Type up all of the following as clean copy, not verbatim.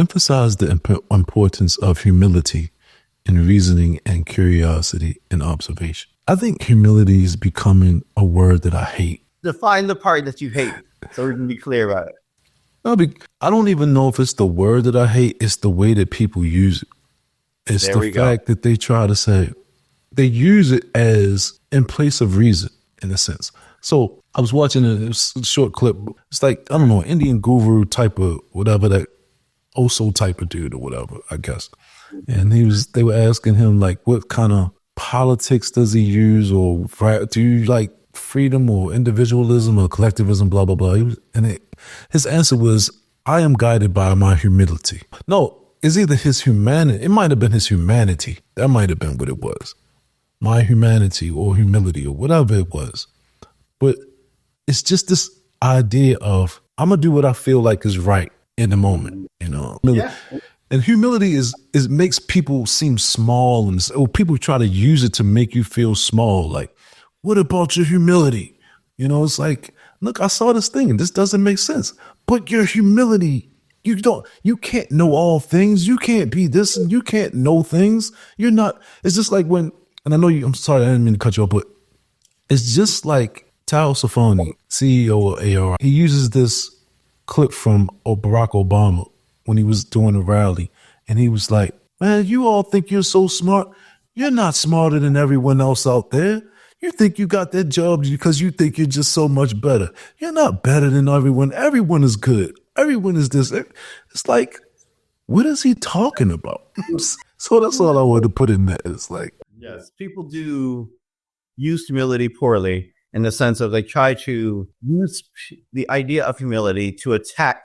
emphasize the importance of humility in reasoning and curiosity and observation. I think humility is becoming a word that I hate. Define the part that you hate so we can be clear about it. I don't even know if it's the word that I hate. It's the way that people use it. It's the fact that they try to say, they use it as in place of reason, in a sense. So I was watching a short clip. It's like, I don't know, Indian guru type of whatever, that Oso type of dude or whatever, I guess. And they were asking him, like, what kind of politics does he use, or do you like freedom or individualism or collectivism, blah, blah, blah. His answer was, I am guided by my humility. No, it's either his humanity. It might have been his humanity. That might have been what it was. My humanity or humility or whatever it was. But it's just this idea of, I'm going to do what I feel like is right in the moment, you know? Yeah. And humility makes people seem small, or people try to use it to make you feel small. Like, what about your humility? You know, it's like, look, I saw this thing and this doesn't make sense. But your humility, you can't know all things. You can't be this and you can't know things. You're not, it's just like when, and I know I'm sorry, I didn't mean to cut you off, but it's just like Tal Safoni, CEO of ARI. He uses this clip from Barack Obama when he was doing a rally. And he was like, man, you all think you're so smart. You're not smarter than everyone else out there. You think you got that job because you think you're just so much better. You're not better than everyone. Everyone is good. Everyone is this. It's like, what is he talking about? So that's all I wanted to put in there. It's like, yes, people do use humility poorly, in the sense of they try to use the idea of humility to attack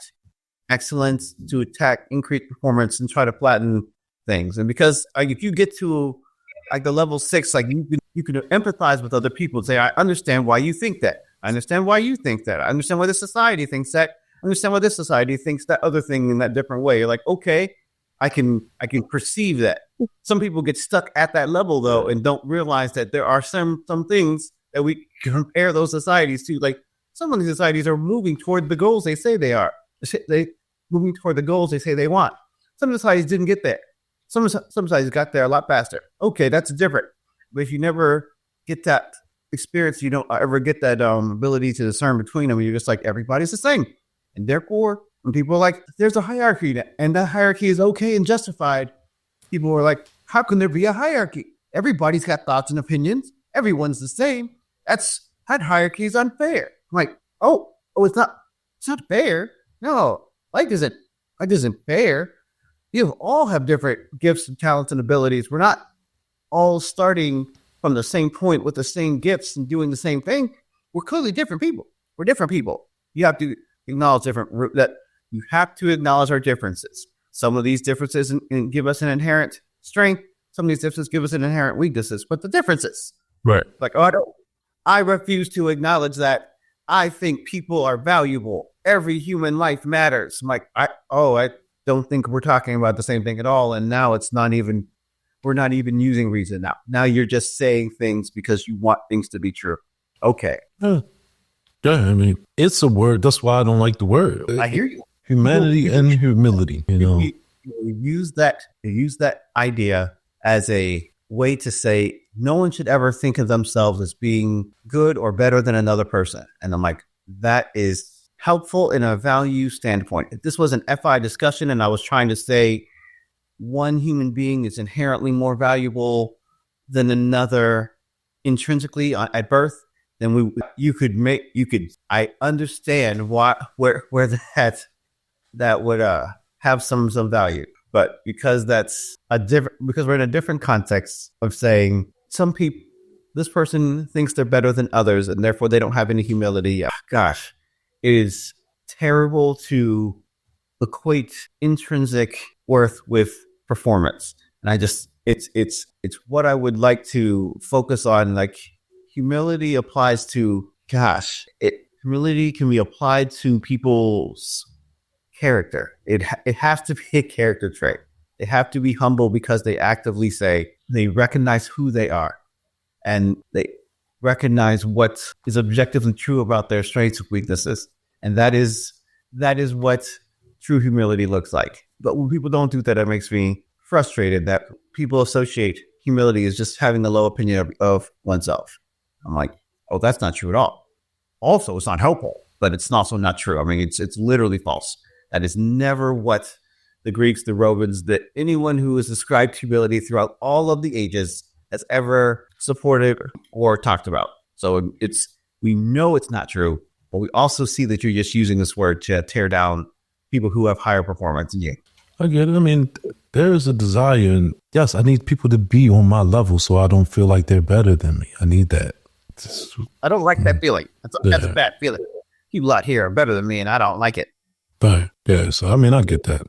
excellence, to attack increased performance, and try to flatten things. And because if you get to like the level 6, like you can empathize with other people and say, I understand why you think that. I understand why you think that. I understand why this society thinks that. I understand why this society thinks that other thing in that different way. You're like, okay, I can perceive that. Some people get stuck at that level though, and don't realize that there are some things that we compare those societies to. Like, some of these societies are moving toward the goals they say they are. They moving toward the goals they say they want. Some societies didn't get there. Some societies got there a lot faster. Okay, that's different. But if you never get that experience, you don't ever get that ability to discern between them. You're just like, everybody's the same. And therefore, when people are like, there's a hierarchy, and that hierarchy is okay and justified, people are like, how can there be a hierarchy? Everybody's got thoughts and opinions. Everyone's the same. That hierarchy is unfair. I'm like, oh, it's not fair. No, life isn't fair. You all have different gifts and talents and abilities. We're not all starting from the same point with the same gifts and doing the same thing. We're clearly different people. We're different people. You have to acknowledge you have to acknowledge our differences. Some of these differences give us an inherent strength. Some of these differences give us an inherent weaknesses. But the differences, right? Like, I refuse to acknowledge that. I think people are valuable. Every human life matters. I'm like, I don't think we're talking about the same thing at all. And now we're not even using reason now. Now you're just saying things because you want things to be true. Okay. Yeah, I mean, it's a word. That's why I don't like the word. I hear you. Humanity and humility, you know. You use that idea as a way to say no one should ever think of themselves as being good or better than another person. And I'm like, that is helpful in a value standpoint. If this was an FI discussion and I was trying to say one human being is inherently more valuable than another intrinsically at birth, then I understand where that would have some value. But because because we're in a different context of saying this person thinks they're better than others and therefore they don't have any humility. Gosh, it is terrible to equate intrinsic worth with performance. And it's what I would like to focus on. Like, humility applies to, humility can be applied to people's character. It has to be a character trait. They have to be humble because they actively say they recognize who they are and they recognize what is objectively true about their strengths and weaknesses. And that is what true humility looks like. But when people don't do that, it makes me frustrated that people associate humility as just having a low opinion of oneself. I'm like, oh, that's not true at all. Also, it's not helpful, but it's also not true. I mean, it's literally false. That is never what the Greeks, the Romans, that anyone who has described humility throughout all of the ages has ever supported or talked about. So we know it's not true, but we also see that you're just using this word to tear down people who have higher performance than you. I get it. I mean, there is a desire, and yes, I need people to be on my level so I don't feel like they're better than me. I need that. I don't like that feeling. That's a bad feeling. People out here are better than me, and I don't like it. Right. Yeah. So, I mean, I get that.